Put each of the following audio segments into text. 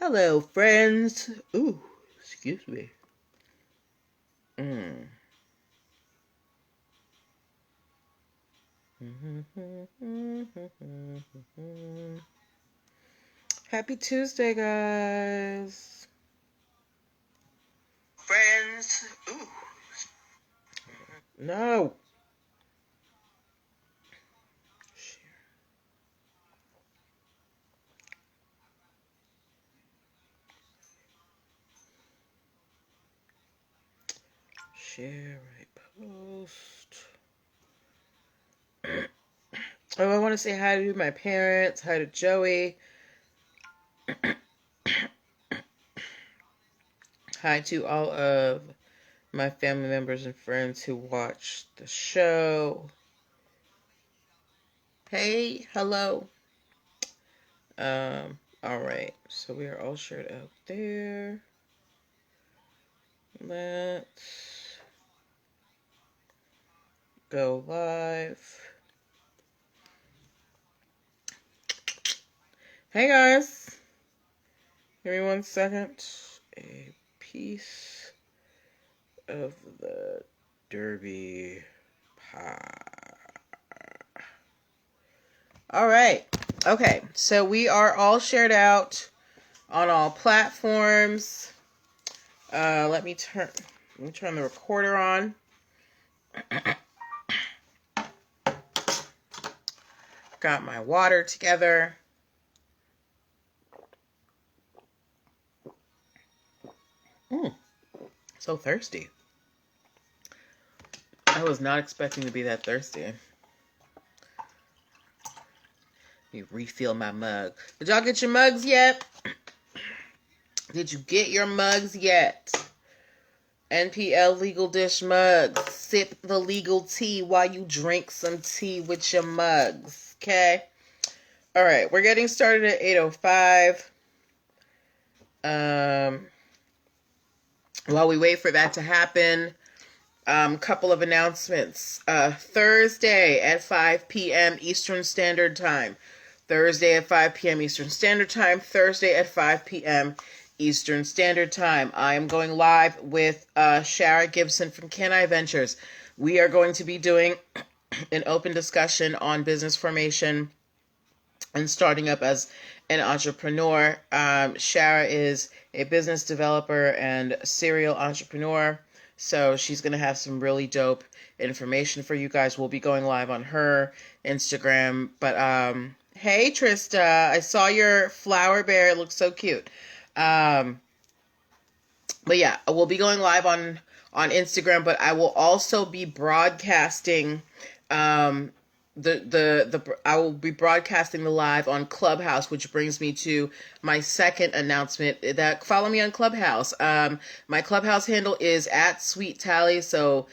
Hello, friends. Ooh, excuse me. Happy Tuesday, guys. Friends. Ooh. No. Share my post. Oh, I want to say hi to my parents, hi to Joey, hi to all of my family members and friends who watch the show. Hey, hello. All right. So we are all shared out there. Let's go live. Hey guys, give me 1 second. A piece of the Derby pie. All right. Okay, so we are all shared out on all platforms. Let me turn the recorder on. Got my water together. So thirsty. I was not expecting to be that thirsty. Let me refill my mug. Did y'all get your mugs yet? Did you get your mugs yet? NPL Legal Dish mugs. Sip the legal tea while you drink some tea with your mugs. Okay? All right. We're getting started at 8:05. While we wait for that to happen, couple of announcements. Thursday at 5 p.m. Eastern Standard Time. Thursday at 5 p.m. Eastern Standard Time. Thursday at 5 p.m. Eastern Standard Time. I am going live with Shara Gibson from Can I Ventures. We are going to be doing an open discussion on business formation and starting up as an entrepreneur. Shara is a business developer and serial entrepreneur. So she's going to have some really dope information for you guys. We'll be going live on her Instagram. But hey, Trista, I saw your flower bear. It looks so cute. But yeah, we'll be going live on Instagram, but I will also be broadcasting I will be broadcasting the live on Clubhouse, which brings me to my second announcement. That follow me on Clubhouse. My Clubhouse handle is @SweetTally, so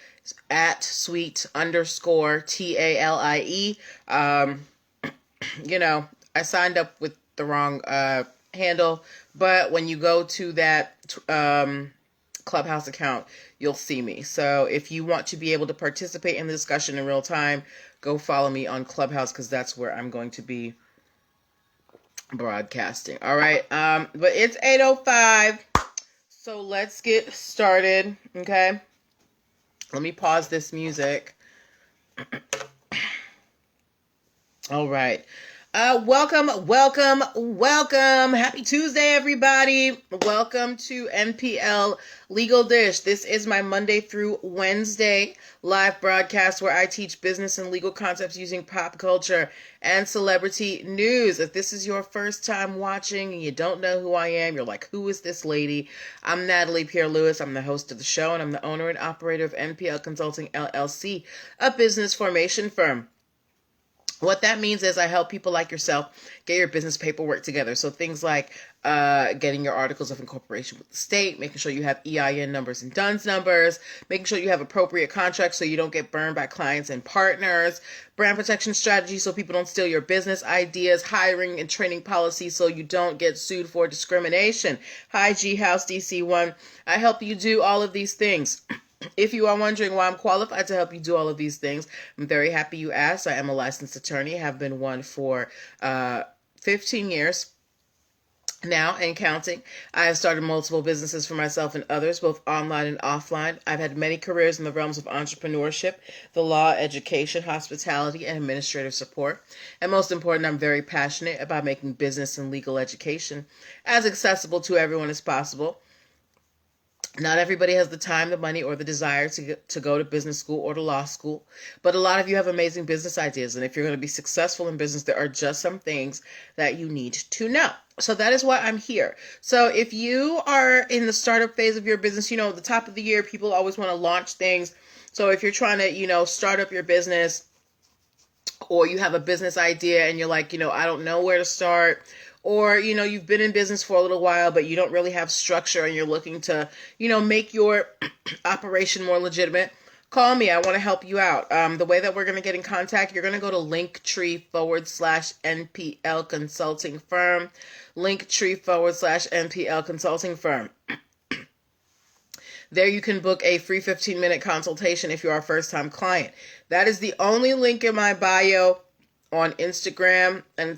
@sweet_TALIE. I signed up with the wrong handle, but when you go to that Clubhouse account, you'll see me. So if you want to be able to participate in the discussion in real time, go follow me on Clubhouse, because that's where I'm going to be broadcasting. All right. But it's 8:05, so let's get started. Okay. Let me pause this music. All right. Welcome. Happy Tuesday, everybody. Welcome to NPL Legal Dish. This is my Monday through Wednesday live broadcast where I teach business and legal concepts using pop culture and celebrity news. If this is your first time watching and you don't know who I am, you're like, who is this lady? I'm Natalie Pierre-Lewis. I'm the host of the show, and I'm the owner and operator of NPL Consulting LLC, a business formation firm. What that means is I help people like yourself get your business paperwork together. So things like getting your articles of incorporation with the state, making sure you have EIN numbers and DUNS numbers, making sure you have appropriate contracts so you don't get burned by clients and partners, brand protection strategies so people don't steal your business ideas, hiring and training policies so you don't get sued for discrimination. Hi, G House DC1. I help you do all of these things. If you are wondering why I'm qualified to help you do all of these things, I'm very happy you asked. I am a licensed attorney, have been one for 15 years. now and counting. I have started multiple businesses for myself and others, both online and offline. I've had many careers in the realms of entrepreneurship, the law, education, hospitality, and administrative support. And most important, I'm very passionate about making business and legal education as accessible to everyone as possible. Not everybody has the time, the money, or the desire to go to business school or to law school, but a lot of you have amazing business ideas, and if you're going to be successful in business, there are just some things that you need to know. So that is why I'm here. So if you are in the startup phase of your business, at the top of the year, people always want to launch things. So if you're trying to, start up your business, or you have a business idea and you're like, I don't know where to start, or, you've been in business for a little while, but you don't really have structure and you're looking to, make your operation more legitimate, call me. I want to help you out. The way that we're going to get in contact, you're going to go to linktr.ee/npl consulting firm, linktr.ee/npl consulting firm. There you can book a free 15-minute consultation if you're a first-time client. That is the only link in my bio on Instagram, and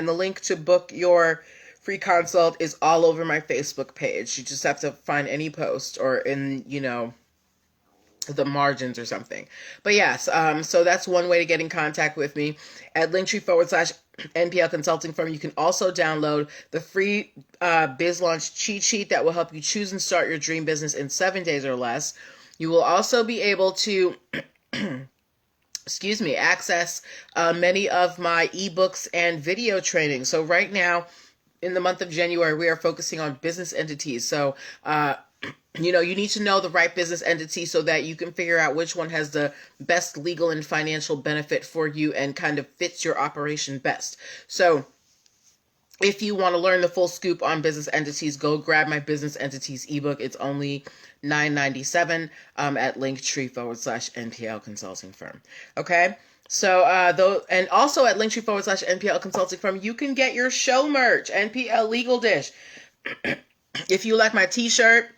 the link to book your free consult is all over my Facebook page. You just have to find any post or in, the margins or something. But yes, so that's one way to get in contact with me at linktree/NPL Consulting Firm. You can also download the free Biz Launch cheat sheet that will help you choose and start your dream business in 7 days or less. You will also be able to access many of my ebooks and video training. So right now, in the month of January, we are focusing on business entities. So, you need to know the right business entity so that you can figure out which one has the best legal and financial benefit for you and kind of fits your operation best. So if you want to learn the full scoop on business entities, go grab my business entities ebook. It's only $9.97 at linktree/NPL Consulting Firm. Okay. So, and also at linktree/NPL Consulting Firm, you can get your show merch, NPL Legal Dish. If you like my t-shirt,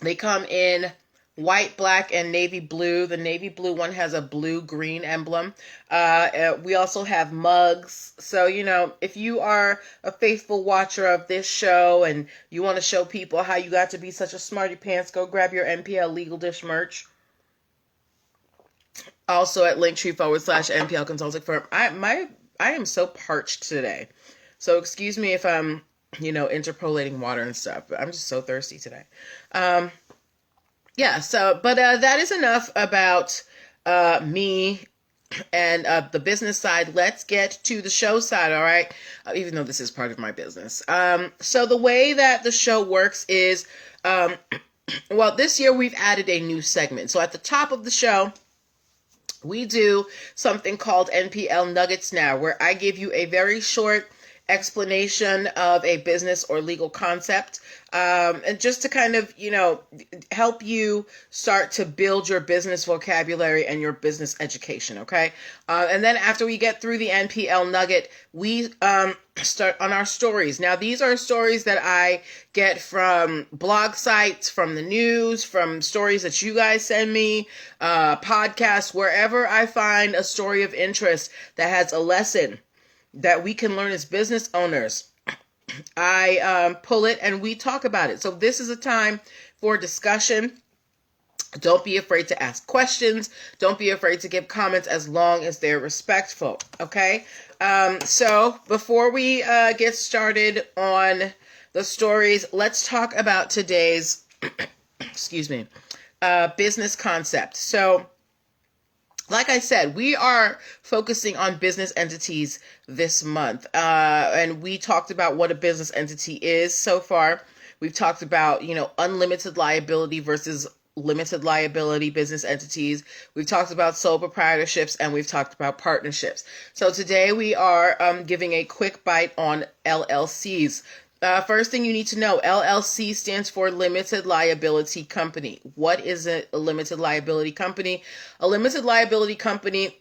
they come in white, black, and navy blue. The navy blue one has a blue-green emblem. We also have mugs. So, if you are a faithful watcher of this show and you want to show people how you got to be such a smarty pants, go grab your NPL Legal Dish merch. Also at linktree/NPL Consulting Firm. I am so parched today. So excuse me if I'm, interpolating water and stuff, but I'm just so thirsty today. But that is enough about me and the business side. Let's get to the show side, all right? Even though this is part of my business. So the way that the show works is, this year we've added a new segment. So at the top of the show, we do something called NPL Nuggets now, where I give you a very short explanation of a business or legal concept, and just to kind of, help you start to build your business vocabulary and your business education, okay? And then after we get through the NPL Nugget, we start on our stories. Now, these are stories that I get from blog sites, from the news, from stories that you guys send me, podcasts, wherever I find a story of interest that has a lesson that we can learn as business owners. I pull it and we talk about it. So this is a time for discussion. Don't be afraid to ask questions. Don't be afraid to give comments as long as they're respectful. Okay? So before we get started on the stories, let's talk about today's, business concept. So, like I said, we are focusing on business entities this month. And we talked about what a business entity is so far. We've talked about, unlimited liability versus limited liability business entities. We've talked about sole proprietorships, and we've talked about partnerships. So today we are giving a quick bite on LLCs. First thing you need to know, LLC stands for Limited Liability Company. What is a limited liability company? A limited liability company,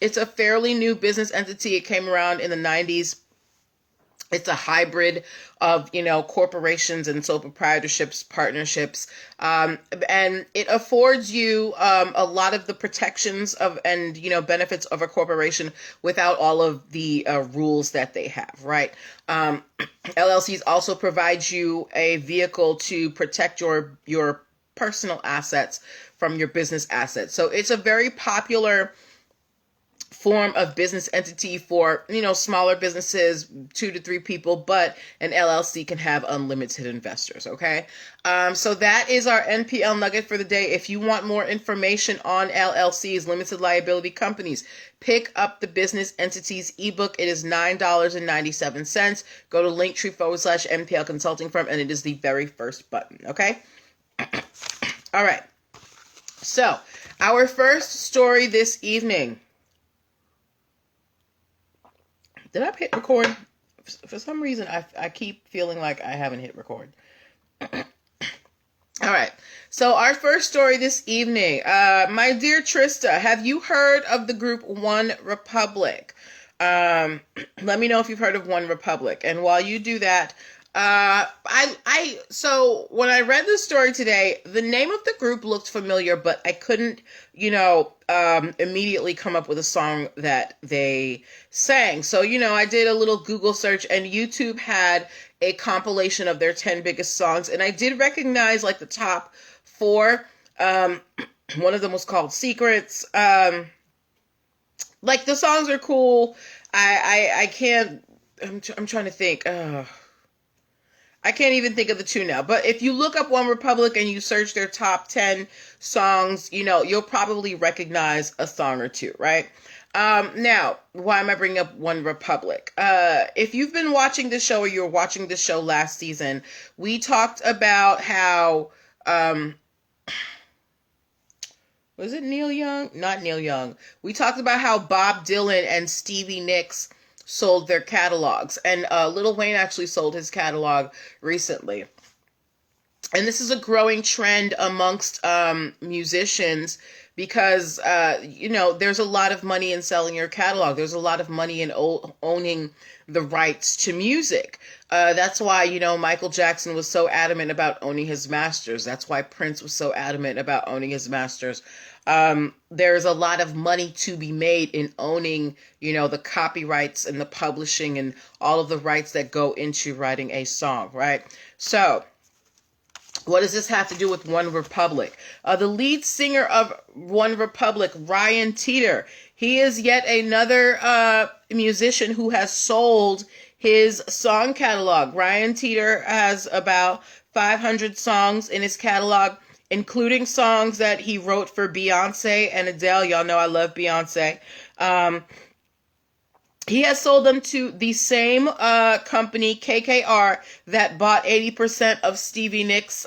it's a fairly new business entity. It came around in the 90s. It's a hybrid of, corporations and sole proprietorships, partnerships, and it affords you a lot of the protections of and benefits of a corporation without all of the rules that they have, right? LLCs also provide you a vehicle to protect your personal assets from your business assets. So it's a very popular form of business entity for, smaller businesses, 2 to 3 people, but an LLC can have unlimited investors. Okay. So that is our NPL nugget for the day. If you want more information on LLCs, limited liability companies, pick up the business entities ebook. It is $9.97. Go to linktr.ee/NPL consulting firm, and it is the very first button. Okay. All right. So our first story this evening. Did I hit record? For some reason, I keep feeling like I haven't hit record. All right. So our first story this evening. My dear Trista, have you heard of the group One Republic? Let me know if you've heard of One Republic. And while you do that, so when I read this story today, the name of the group looked familiar, but I couldn't, immediately come up with a song that they sang. So, I did a little Google search, and YouTube had a compilation of their 10 biggest songs. And I did recognize like the top 4. One of them was called Secrets. Like the songs are cool. I can't, I'm trying to think. I can't even think of the 2 now. But if you look up One Republic and you search their top 10 songs, you'll probably recognize a song or 2, right? Now, why am I bringing up One Republic? If you've been watching the show or you were watching the show last season, we talked about how, was it Neil Young? Not Neil Young. We talked about how Bob Dylan and Stevie Nicks sold their catalogs, and Lil Wayne actually sold his catalog recently. And this is a growing trend amongst musicians because there's a lot of money in selling your catalog. There's a lot of money in owning the rights to music. That's why Michael Jackson was so adamant about owning his masters. That's why Prince was so adamant about owning his masters. There's a lot of money to be made in owning, the copyrights and the publishing and all of the rights that go into writing a song, right? So, what does this have to do with One Republic? The lead singer of One Republic, Ryan Tedder, he is yet another musician who has sold his song catalog. Ryan Tedder has about 500 songs in his catalog, including songs that he wrote for Beyonce and Adele. Y'all know I love Beyonce. He has sold them to the same company, KKR, that bought 80% of Stevie Nicks'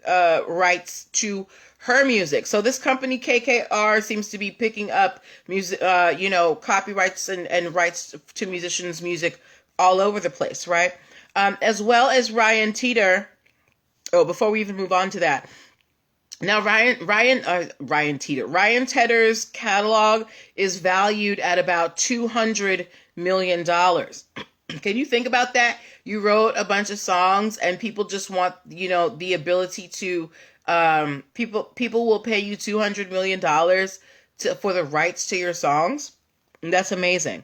rights to her music. So this company, KKR, seems to be picking up music, copyrights and rights to musicians' music all over the place, right? As well as Ryan Tedder. Oh, before we even move on to that. Now, Ryan Tedder's catalog is valued at about $200 million. Can you think about that? You wrote a bunch of songs and people just want, the ability to, people will pay you $200 million for the rights to your songs. And that's amazing.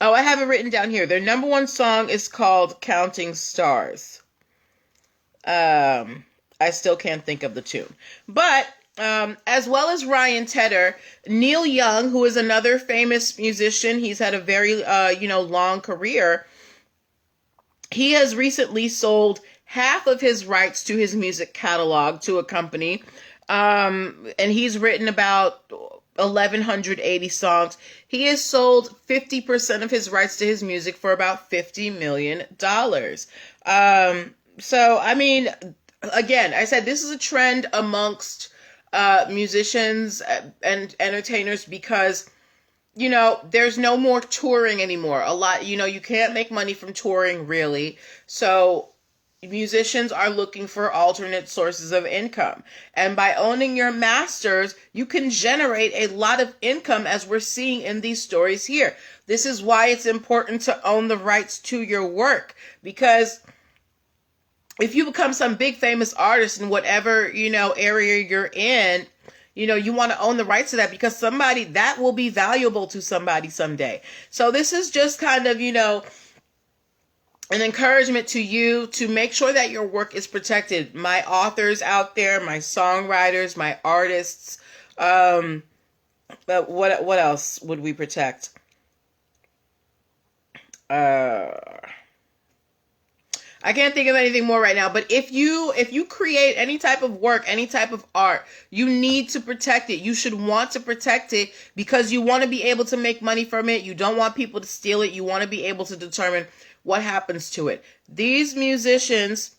Oh, I have it written down here. Their number 1 song is called Counting Stars. I still can't think of the tune. But as well as Ryan Tedder, Neil Young, who is another famous musician, he's had a very, long career. He has recently sold half of his rights to his music catalog to a company. And he's written about 1,180 songs. He has sold 50% of his rights to his music for about $50 million. So, I mean, again, I said this is a trend amongst musicians and entertainers because, there's no more touring anymore. A lot, you can't make money from touring really. So musicians are looking for alternate sources of income. And by owning your masters, you can generate a lot of income, as we're seeing in these stories here. This is why it's important to own the rights to your work, because if you become some big famous artist in whatever, area you're in, you want to own the rights to that, because somebody that will be valuable to somebody someday. So this is just kind of, an encouragement to you to make sure that your work is protected. My authors out there, my songwriters, my artists, but what else would we protect? I can't think of anything more right now, but if you create any type of work, any type of art, you need to protect it. You should want to protect it, because you want to be able to make money from it. You don't want people to steal it. You want to be able to determine what happens to it. These musicians,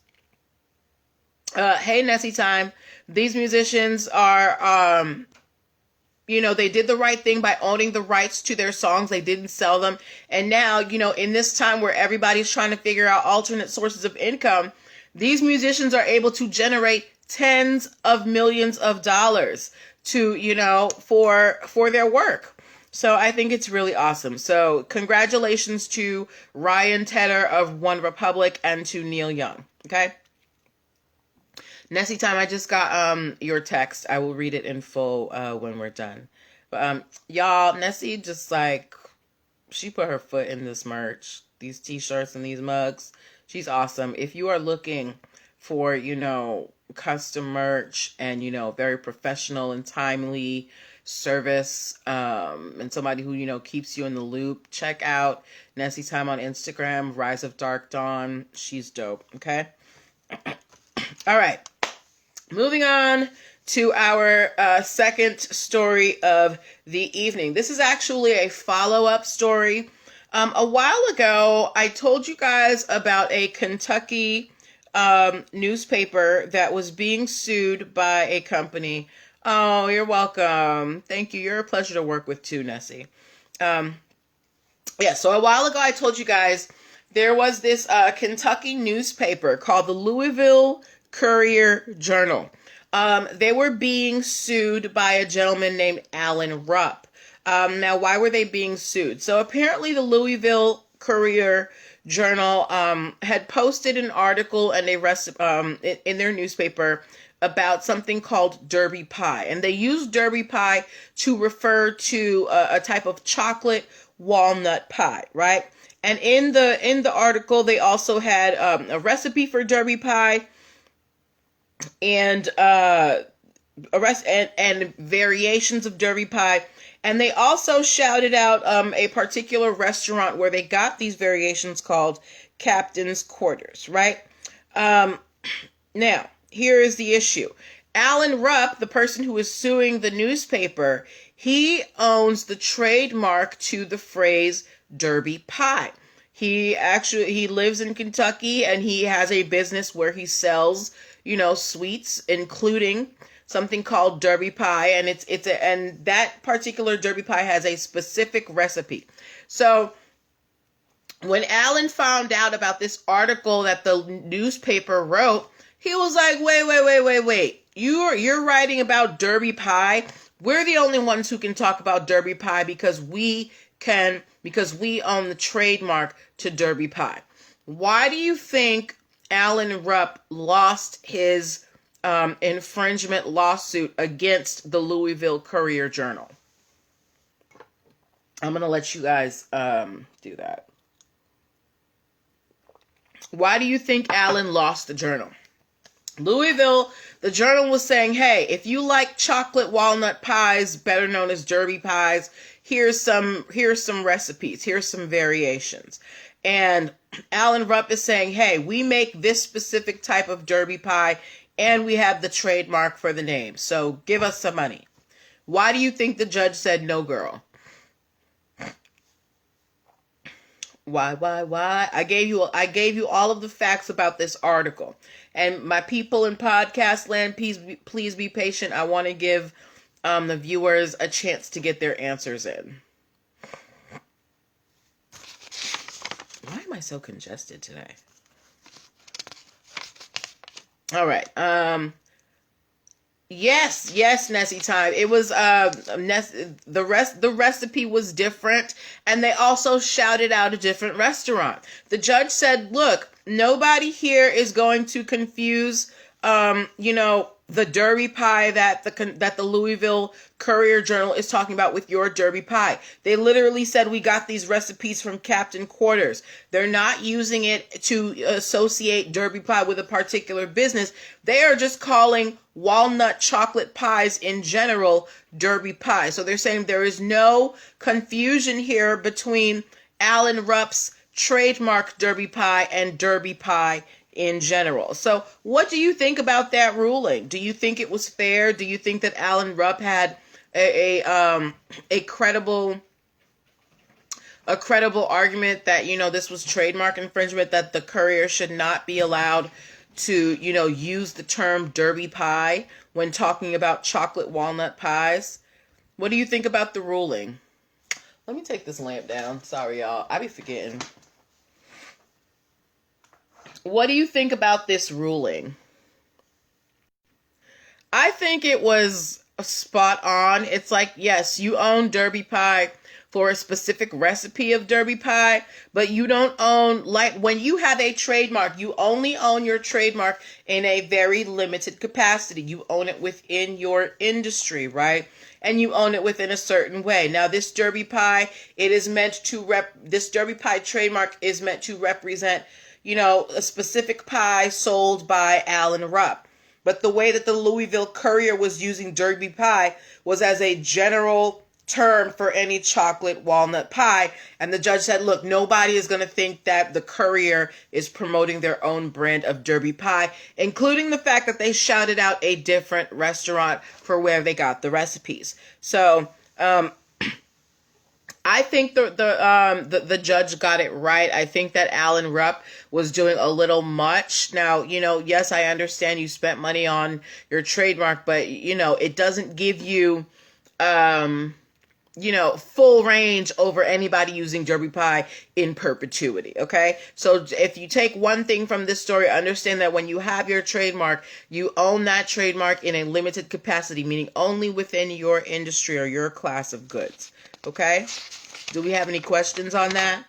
hey Nessie time, these musicians are, they did the right thing by owning the rights to their songs. They didn't sell them. And now, in this time where everybody's trying to figure out alternate sources of income, these musicians are able to generate tens of millions of dollars to, for their work. So I think it's really awesome. So congratulations to Ryan Tedder of One Republic and to Neil Young. Okay. Nessie time, I just got your text. I will read it in full when we're done. But y'all, Nessie just she put her foot in this merch, these t-shirts and these mugs. She's awesome. If you are looking for, custom merch and, very professional and timely service, and somebody who, keeps you in the loop, check out Nessie Time on Instagram, Rise of Dark Dawn. She's dope. Okay. All right. Moving on to our second story of the evening. This is actually a follow-up story. A while ago, I told you guys about a Kentucky newspaper that was being sued by a company. Oh, you're welcome. Thank you. You're a pleasure to work with too, Nessie. So a while ago, I told you guys there was this Kentucky newspaper called the Louisville Courier-Journal. They were being sued by a gentleman named Alan Rupp. Now, why were they being sued? So apparently the Louisville Courier-Journal had posted an article and in their newspaper about something called Derby pie. And they used Derby pie to refer to a type of chocolate walnut pie, right? And in the article, they also had a recipe for Derby pie and variations of Derby pie. And they also shouted out a particular restaurant where they got these variations called Captain's Quarters, right? Now, here is the issue. Alan Rupp, the person who is suing the newspaper, he owns the trademark to the phrase Derby pie. He lives in Kentucky, and he has a business where he sells, sweets, including something called Derby pie, and and that particular Derby pie has a specific recipe. So when Alan found out about this article that the newspaper wrote, he was like, wait. You're writing about Derby pie. We're the only ones who can talk about Derby pie because we own the trademark to Derby pie. Why do you think Alan Rupp lost his infringement lawsuit against the Louisville Courier-Journal? I'm going to let you guys do that. Why do you think Alan lost the journal? Louisville, the journal was saying, hey, if you like chocolate walnut pies, better known as Derby pies, here's some recipes, here's some variations. And Alan Rupp is saying, hey, we make this specific type of Derby pie, and we have the trademark for the name, so give us some money. Why do you think the judge said no, girl? Why? I gave you all of the facts about this article. And my people in podcast land, please be patient. I want to give the viewers a chance to get their answers in. Why am I so congested today? All right. Yes, Nessie time. It was the recipe was different, and they also shouted out a different restaurant. The judge said, "Look, nobody here is going to confuse the Derby pie that the Louisville Courier Journal is talking about with your Derby pie." They literally said, "We got these recipes from Captain Quarters." They're not using it to associate Derby pie with a particular business. They are just calling walnut chocolate pies in general Derby pie. So they're saying there is no confusion here between Alan Rupp's trademark Derby pie and Derby pie in general. So what do you think about that ruling? Do you think it was fair? Do you think that Alan Rupp had a credible argument that this was trademark infringement, that the Courier should not be allowed to use the term Derby pie when talking about chocolate walnut pies? What do you think about the ruling? Let me take this lamp down. Sorry, y'all. I be forgetting. What do you think about this ruling? I think it was spot on. It's like, yes, you own Derby pie for a specific recipe of Derby pie, but you don't own, like when you have a trademark, you only own your trademark in a very limited capacity. You own it within your industry, right? And you own it within a certain way. Now, this Derby pie, this Derby pie trademark is meant to represent, a specific pie sold by Alan Rupp. But the way that the Louisville Courier was using Derby pie was as a general term for any chocolate walnut pie. And the judge said, look, nobody is going to think that the Courier is promoting their own brand of Derby pie, including the fact that they shouted out a different restaurant for where they got the recipes. So, I think the judge got it right. I think that Alan Rupp was doing a little much. Now, yes, I understand you spent money on your trademark, but it doesn't give you full range over anybody using Derby pie in perpetuity. Okay. So if you take one thing from this story, understand that when you have your trademark, you own that trademark in a limited capacity, meaning only within your industry or your class of goods. Okay. Do we have any questions on that?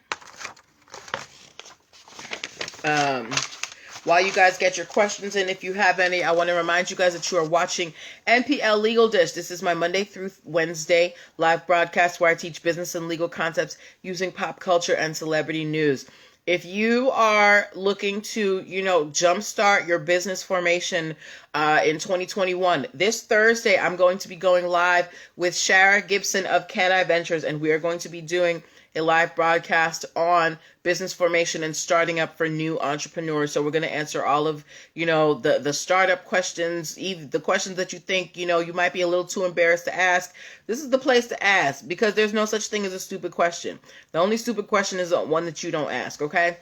While you guys get your questions in, if you have any, I want to remind you guys that you are watching NPL Legal Dish. This is my Monday through Wednesday live broadcast where I teach business and legal concepts using pop culture and celebrity news. If you are looking to, jumpstart your business formation in 2021, this Thursday, I'm going to be going live with Shara Gibson of Can I Ventures, and we are going to be doing a live broadcast on business formation and starting up for new entrepreneurs. So we're going to answer all of, the startup questions, even the questions that you think, you might be a little too embarrassed to ask. This is the place to ask, because there's no such thing as a stupid question. The only stupid question is one that you don't ask, okay?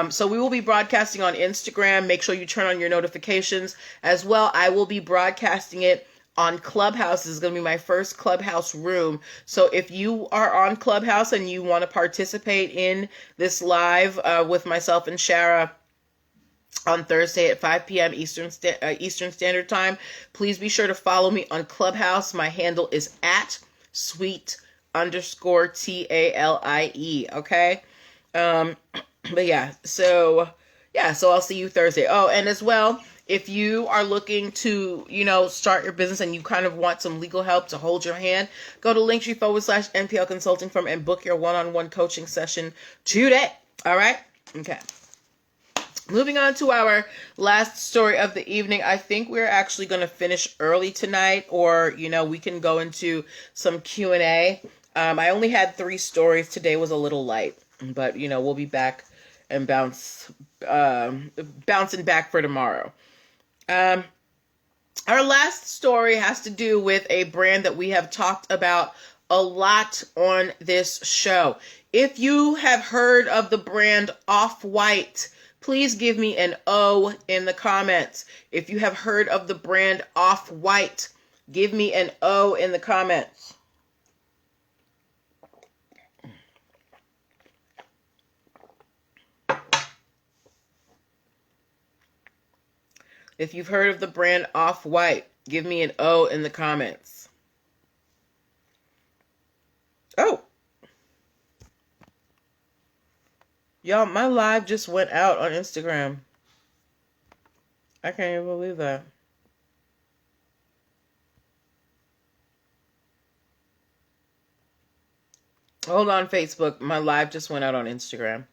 So we will be broadcasting on Instagram. Make sure you turn on your notifications as well. I will be broadcasting it on Clubhouse. This is going to be my first Clubhouse room. So if you are on Clubhouse and you want to participate in this live with myself and Shara on Thursday at 5 p.m. Eastern Standard Time, please be sure to follow me on Clubhouse. My handle is at sweet_TALIE. Okay. But so I'll see you Thursday. Oh, and as well, if you are looking to, start your business and you kind of want some legal help to hold your hand, go to linktr.ee/nplconsultingfirm and book your one-on-one coaching session today. All right? Okay. Moving on to our last story of the evening. I think we're actually going to finish early tonight, or, we can go into some Q&A. I only had 3 stories. Today was a little light, but, we'll be back and bouncing back for tomorrow. Our last story has to do with a brand that we have talked about a lot on this show. If you have heard of the brand Off-White, please give me an O in the comments. If you have heard of the brand Off-White, give me an O in the comments. If you've heard of the brand Off-White, give me an O in the comments. Oh. Y'all, my live just went out on Instagram. I can't even believe that. Hold on, Facebook. My live just went out on Instagram.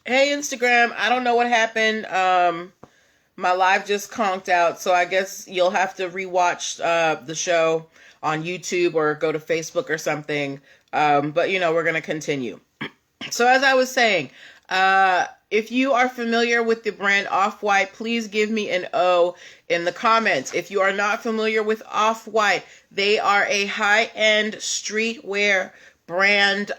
Hey, Instagram. I don't know what happened. My live just conked out, so I guess you'll have to rewatch the show on YouTube or go to Facebook or something. But, we're going to continue. So as I was saying, if you are familiar with the brand Off-White, please give me an O in the comments. If you are not familiar with Off-White, they are a high-end streetwear brand.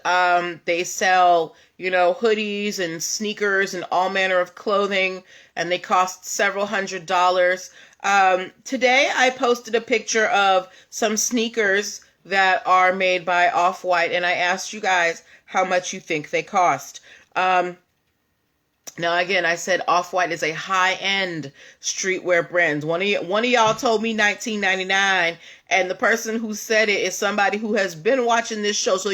They sell, hoodies and sneakers and all manner of clothing, and they cost several $100s. Today I posted a picture of some sneakers that are made by Off-White, and I asked you guys how much you think they cost. Now, again, I said Off-White is a high-end streetwear brand. One of y'all told me $19.99, and the person who said it is somebody who has been watching this show, so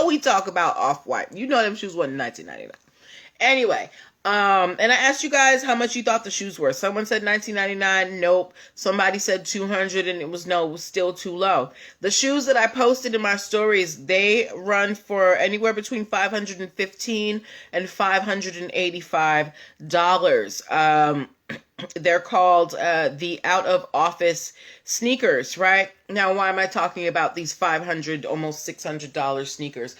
we talk about Off-White. Them shoes wasn't $19.99. Anyway, and I asked you guys how much you thought the shoes were. Someone said $19.99. Nope. Somebody said $200, and it was still too low. The shoes that I posted in my stories, they run for anywhere between $515 and $585. They're called the out of office sneakers, right? Now, why am I talking about these $500, almost $600 sneakers?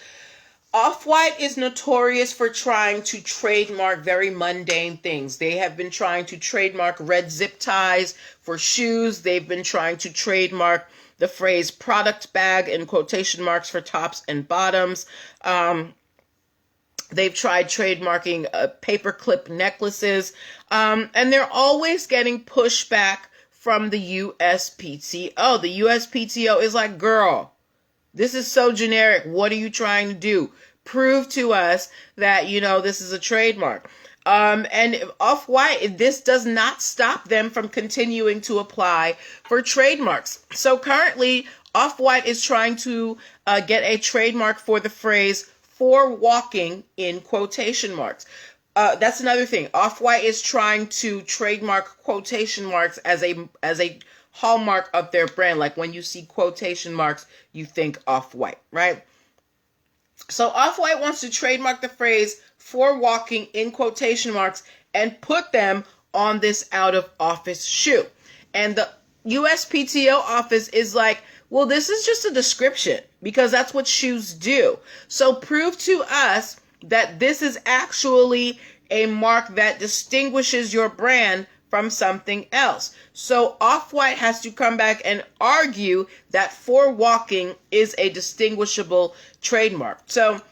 Off-White is notorious for trying to trademark very mundane things. They have been trying to trademark red zip ties for shoes. They've been trying to trademark the phrase product bag in quotation marks for tops and bottoms. They've tried trademarking paperclip necklaces. And they're always getting pushback from the USPTO. The USPTO is like, girl, this is so generic. What are you trying to do? Prove to us that, this is a trademark. And Off-White, this does not stop them from continuing to apply for trademarks. So currently, Off-White is trying to get a trademark for the phrase "for walking" in quotation marks. That's another thing. Off-White is trying to trademark quotation marks as a hallmark of their brand. Like when you see quotation marks, you think Off-White, right? So Off-White wants to trademark the phrase "for walking" in quotation marks and put them on this out of office shoe. And the USPTO office is like, well, this is just a description because that's what shoes do. So prove to us that this is actually a mark that distinguishes your brand from something else. So Off-White has to come back and argue that "for walking" is a distinguishable trademark. So,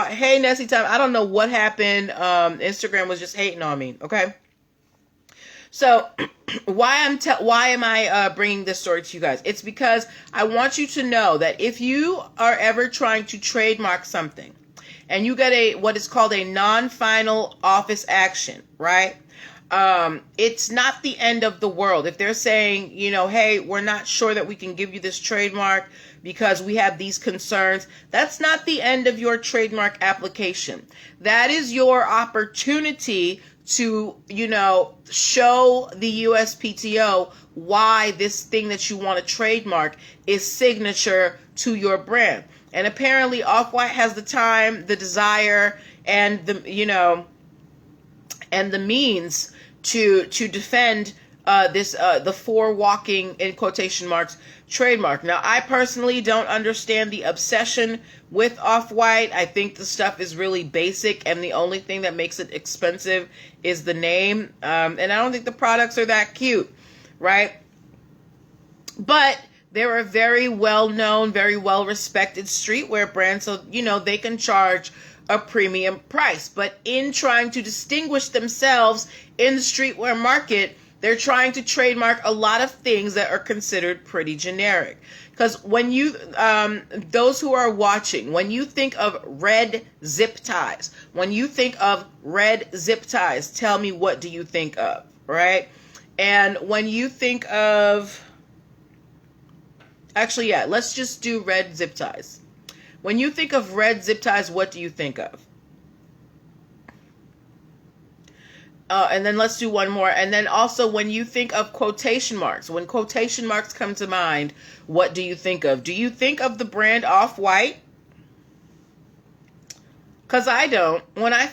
hey, Nessie Time, I don't know what happened. Instagram was just hating on me, okay? So, why am I bringing this story to you guys? It's because I want you to know that if you are ever trying to trademark something and you get what is called a non-final office action, right? It's not the end of the world. If they're saying, hey, we're not sure that we can give you this trademark because we have these concerns, that's not the end of your trademark application. That is your opportunity to, show the USPTO why this thing that you want to trademark is signature to your brand. And apparently Off-White has the time, the desire, and the means to defend the "for walking" in quotation marks trademark. Now, I personally don't understand the obsession with Off-White. I think the stuff is really basic, and the only thing that makes it expensive is the name. And I don't think the products are that cute, right? But they're a very well-known, very well-respected streetwear brand, so, they can charge a premium price. But in trying to distinguish themselves in the streetwear market, they're trying to trademark a lot of things that are considered pretty generic. Because when you, those who are watching, when you think of red zip ties, tell me, what do you think of, right? And when you think of, actually, yeah, let's just do red zip ties. When you think of red zip ties, what do you think of? And then let's do one more. And then also, when you think of quotation marks, when quotation marks come to mind, what do you think of? Do you think of the brand Off-White? Because I don't. When I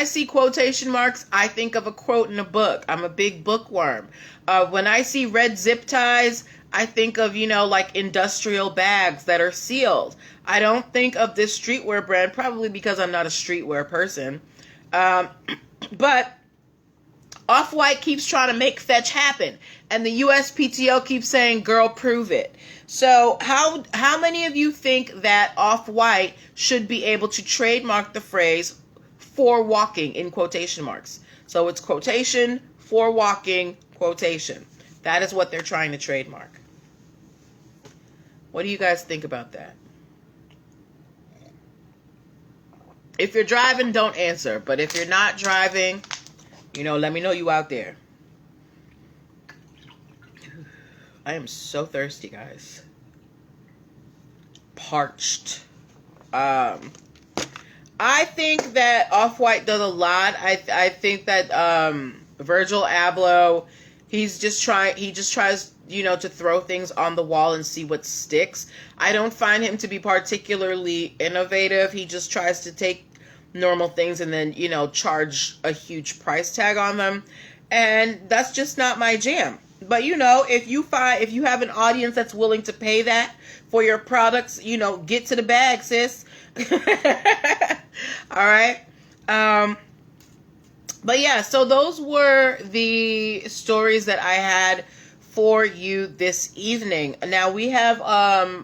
see quotation marks, I think of a quote in a book. I'm a big bookworm. When I see red zip ties, I think of, like industrial bags that are sealed. I don't think of this streetwear brand, probably because I'm not a streetwear person. But Off-White keeps trying to make fetch happen, and the USPTO keeps saying, girl, prove it. So how many of you think that Off-White should be able to trademark the phrase "for walking" in quotation marks? So it's quotation, for walking, quotation. That is what they're trying to trademark. What do you guys think about that? If you're driving, don't answer. But if you're not driving, let me know you out there. I am so thirsty, guys. Parched. I think that Off-White does a lot. I think that Virgil Abloh, he just tries, to throw things on the wall and see what sticks. I don't find him to be particularly innovative. He just tries to take normal things and then, charge a huge price tag on them. And that's just not my jam. But, if you have an audience that's willing to pay that for your products, get to the bag, sis. All right. But yeah, so those were the stories that I had for you this evening. Now we have a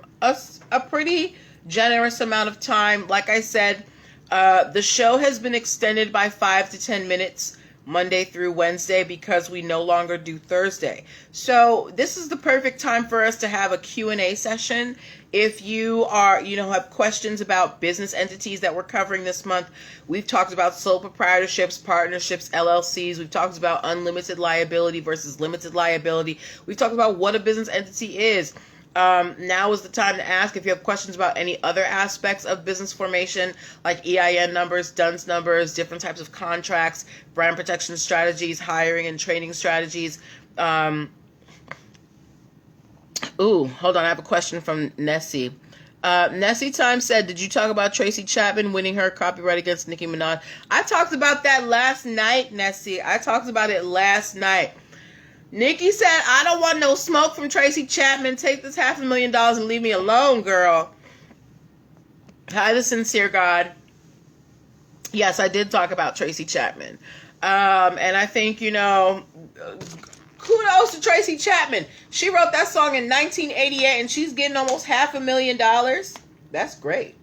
pretty generous amount of time. Like I said, the show has been extended by 5 to 10 minutes Monday through Wednesday because we no longer do Thursday. So this is the perfect time for us to have a Q&A session. If you are, have questions about business entities that we're covering this month, we've talked about sole proprietorships, partnerships, LLCs. We've talked about unlimited liability versus limited liability. We've talked about what a business entity is. Now is the time to ask if you have questions about any other aspects of business formation, like EIN numbers, DUNS numbers, different types of contracts, brand protection strategies, hiring and training strategies. Hold on. I have a question from Nessie. Nessie Time said, did you talk about Tracy Chapman winning her copyright against Nicki Minaj? I talked about that last night, Nessie. I talked about it last night. Nikki said, I don't want no smoke from Tracy Chapman. Take this $500,000 and leave me alone, girl. Hi, the sincere God. Yes, I did talk about Tracy Chapman. And I think, kudos to Tracy Chapman. She wrote that song in 1988 and she's getting almost $500,000. That's great.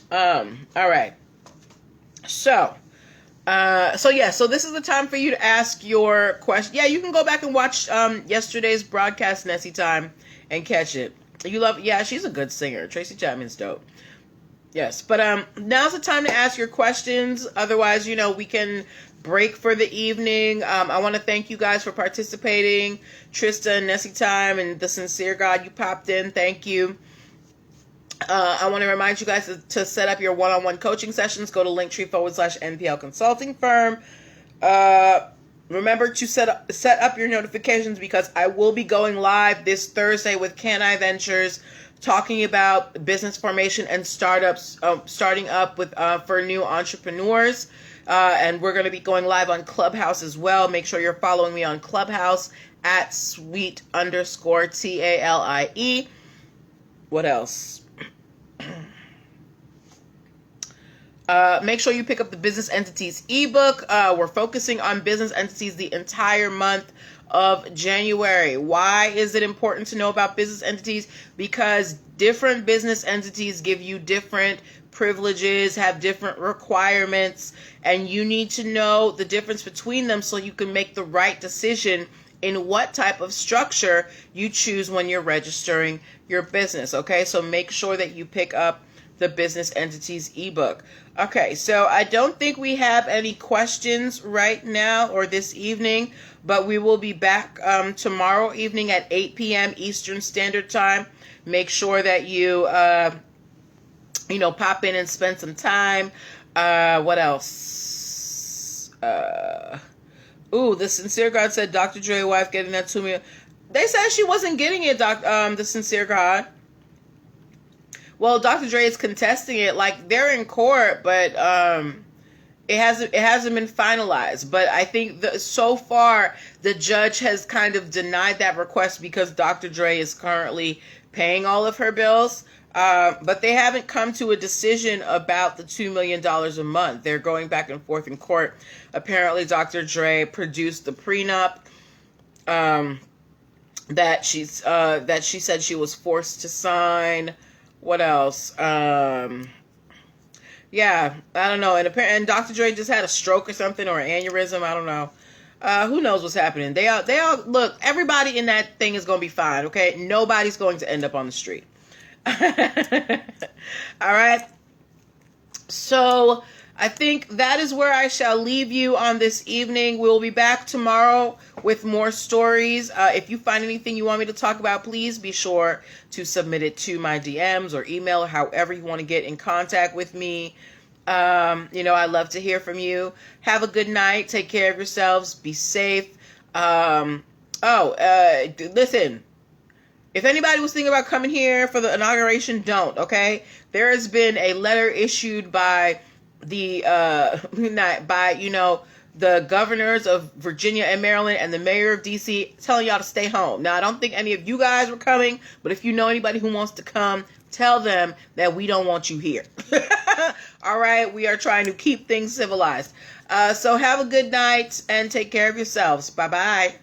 All right. So this is the time for you to ask your question. Yeah, you can go back and watch yesterday's broadcast, Nessie Time, and catch it. She's a good singer. Tracy Chapman's dope. Yes, but now's the time to ask your questions. Otherwise, we can break for the evening. I want to thank you guys for participating. Trista and Nessie Time and the sincere God, you popped in. Thank you. I want to remind you guys to set up your one-on-one coaching sessions. Go to linktr.ee/nplconsultingfirm. Remember to set up your notifications because I will be going live this Thursday with Can I Ventures, talking about business formation and startups, starting up with for new entrepreneurs. And we're going to be going live on Clubhouse as well. Make sure you're following me on Clubhouse at @sweet_TALIE. What else? Make sure you pick up the Business Entities ebook. We're focusing on business entities the entire month of January. Why is it important to know about business entities? Because different business entities give you different privileges, have different requirements, and you need to know the difference between them so you can make the right decision in what type of structure you choose when you're registering your business. Okay, so make sure that you pick up the Business Entities ebook. Okay, so I don't think we have any questions right now or this evening, but we will be back tomorrow evening at 8 p.m. Eastern Standard Time. Make sure that you, pop in and spend some time. What else? The Sincere God said Dr. Dre wife getting that $2 million. They said she wasn't getting it, the Sincere God. Well, Dr. Dre is contesting it. Like, they're in court, but it hasn't been finalized. But I think so far the judge has kind of denied that request because Dr. Dre is currently paying all of her bills. But they haven't come to a decision about the $2 million a month. They're going back and forth in court. Apparently, Dr. Dre produced the prenup that she said she was forced to sign. What else? Yeah, I don't know. And Dr. Dre just had a stroke or something, or an aneurysm. I don't know. Who knows what's happening? They all look. Everybody in that thing is going to be fine. Okay, nobody's going to end up on the street. All right. So I think that is where I shall leave you on this evening. We'll be back tomorrow with more stories. If you find anything you want me to talk about, please be sure to submit it to my DMs or email, or however you want to get in contact with me. I love to hear from you. Have a good night. Take care of yourselves. Be safe. Listen. If anybody was thinking about coming here for the inauguration, don't, okay? There has been a letter issued by the governors of Virginia and Maryland and the mayor of DC telling y'all to stay home. Now, I don't think any of you guys were coming, but if you know anybody who wants to come, tell them that we don't want you here. All right? We are trying to keep things civilized. So have a good night and take care of yourselves. Bye-bye.